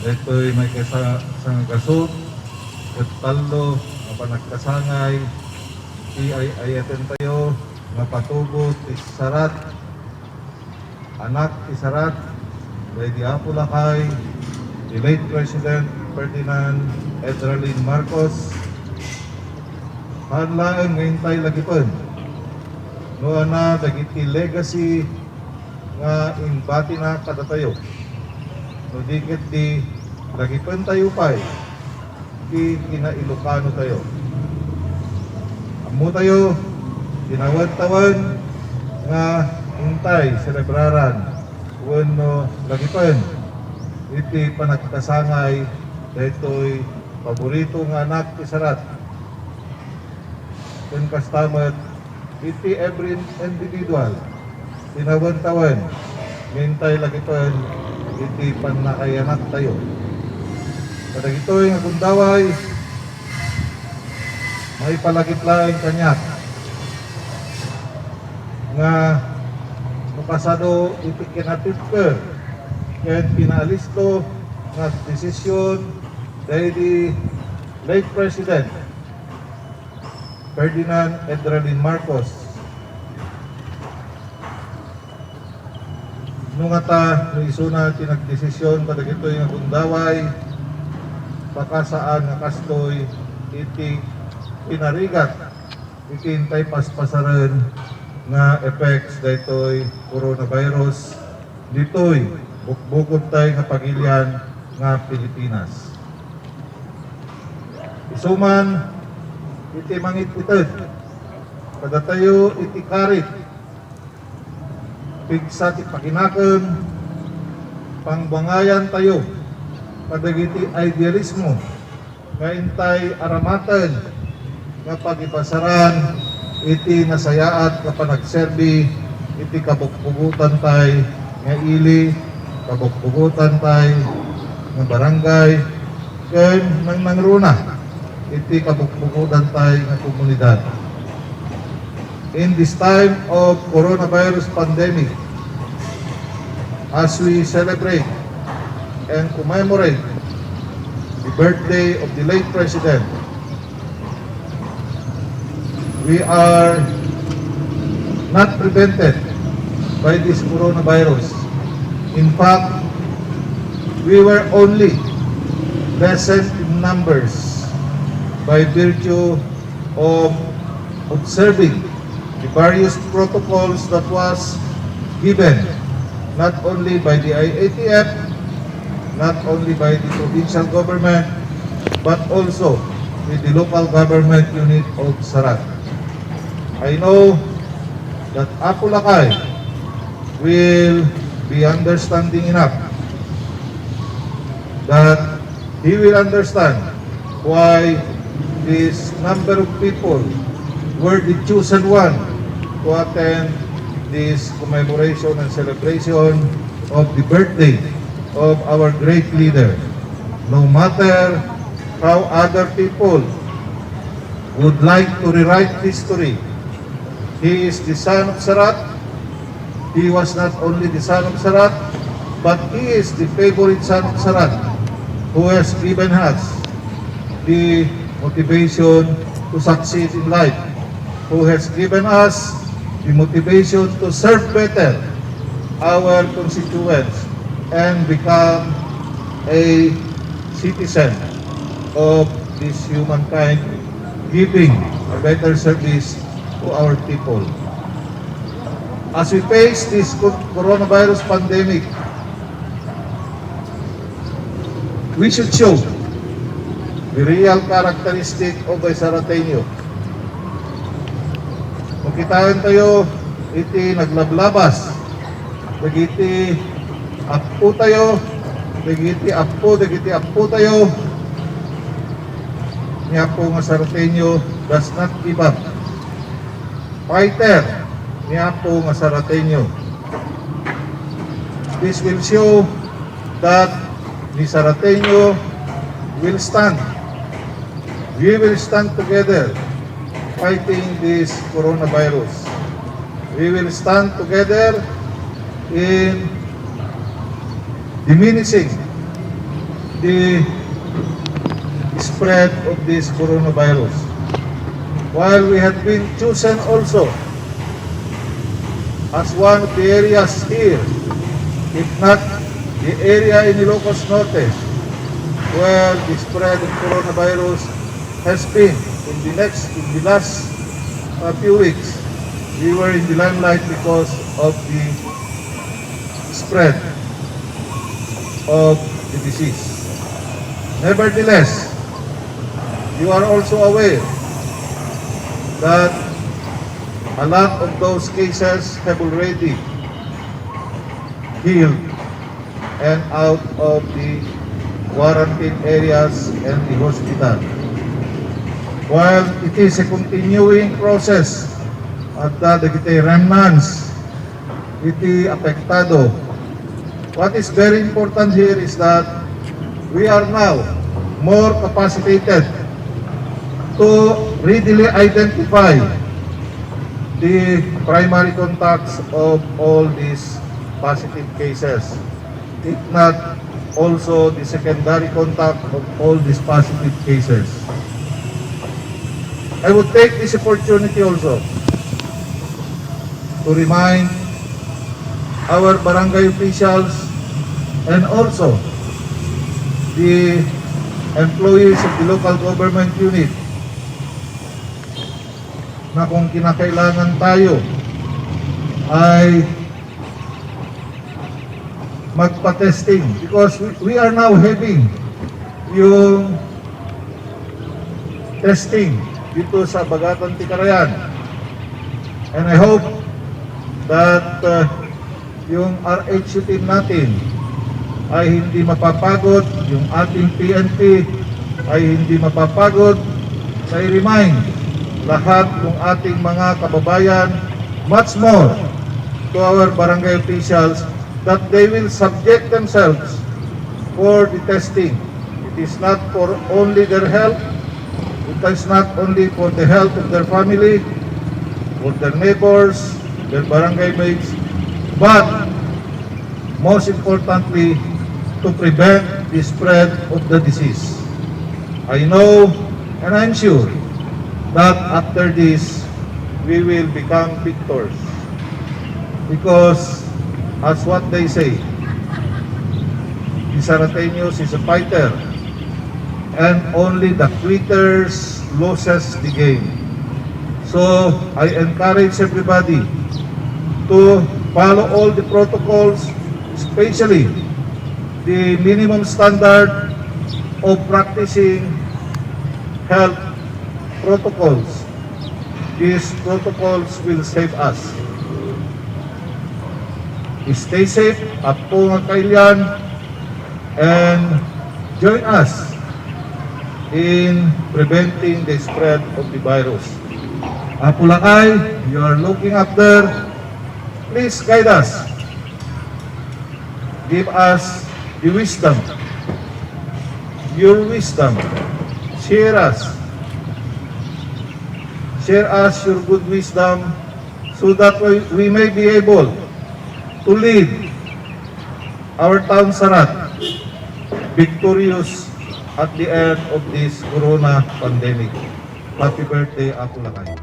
Ito'y may kasang gasot, at talo, nga panagkasangay, ayaten tayo, nga patugot, isarat, anak isarat, by the Apulakay, the late President Ferdinand Edralin Marcos, hanlaan ngayon tayo lagipon. Noon na dagiti legacy nga imbati na kada tayo. No dikit di lagipon tayo pa'y di kinailokano tayo. Amo tayo, tinawad-tawan nga hintay, celebraran, no lagipon. Iti panagkasangay, dito'y paborito nga anak isarat. Kung kastamat, iti every individual, tinawan-tawan, mintay lagipan, iti panakayanak tayo. Kada ito'y nga kundaway, may palagitlaing kanyak, nga mukasado iti kinatipker, kaya pinalisto nga desisyon dahil di late President Ferdinand Edralin Marcos. Nung ata, nung isuna tinagdesisyon kada ito'y nga kundaway, pakasaan nga kastoy, iti pinarigat, iti hintay paspasaran nga effects dito'y coronavirus, dito'y bukbukod tayo nga pagilian nga Pilipinas. Isuman, iti mangit-itid, kada tayo iti karit, pigsa ti pakinaken, pangbangayan tayo, kadagiti idealismo, nga intay aramatan, nga pagipasaran, iti nasayaat nga panagserbi, iti kabukbugutan tay, nga ili, kabukbugutan tay, nga barangay, ken nang nangruna, iti kabukbugutan tay nga komunidad. In this time of coronavirus pandemic, as we celebrate and commemorate the birthday of the late President, we are not prevented by this coronavirus. In fact, we were only lessened in numbers by virtue of observing the various protocols that was given not only by the IATF, not only by the provincial government, but also with the local government unit of Sarat. I know that Apulakay will be understanding enough, that he will understand why this number of people were the chosen one to attend this commemoration and celebration of the birthday of our great leader. No matter how other people would like to rewrite history, he is the son of Sarat. He was not only the son of Sarat, but he is the favorite son of Sarat, who has given us the motivation to succeed in life, who has given us the motivation to serve better our constituents and become a citizen of this humankind, giving a better service to our people. As we face this coronavirus pandemic, we should show the real characteristic of a Sarateño. Magkitaan tayo, iti naglablabas, dagiti apo tayo, dagiti apo tayo, niya po nga Sarateño does not give up. Fighter, niya po nga Sarateño. This will show that the Sarateño will stand. We will stand together fighting this coronavirus. We will stand together in diminishing the spread of this coronavirus. While we had been chosen also as one of the areas here, if not the area in Ilocos Norte, where the spread of coronavirus has been in the last few weeks, we were in the limelight because of the spread of the disease. Nevertheless, you are also aware that a lot of those cases have already healed and out of the quarantine areas and the hospital. While it is a continuing process at the remnants, iti apektado. What is very important here is that we are now more capacitated to readily identify the primary contacts of all these positive cases, if not also the secondary contact of all these positive cases. I would take this opportunity also to remind our barangay officials and also the employees of the local government unit na kung kinakailangan tayo ay magpa-testing because we are now having yung testing dito sa Bagatan Tikarayan, and I hope that yung RHU team natin ay hindi mapapagod, yung ating PNP ay hindi mapapagod. So I remind lahat ng ating mga kababayan, much more to our barangay officials, that they will subject themselves for the testing. It is not for only their health, it is not only for the health of their family, for their neighbors, their barangay mates, but most importantly, to prevent the spread of the disease. I know and I'm sure that after this, we will become victors. Because, as what they say, the Sarateños is a fighter, and only the quitters loses the game. So, I encourage everybody to follow all the protocols, especially the minimum standard of practicing health protocols. These protocols will save us. Stay safe, apo nga kailan, and join us in preventing the spread of the virus. Apulakay, you are looking after. Please guide us. Give us the wisdom, your wisdom. Share us your good wisdom so that we may be able to lead our town Sarat victorious at the end of this corona pandemic. Happy birthday, Apulakay.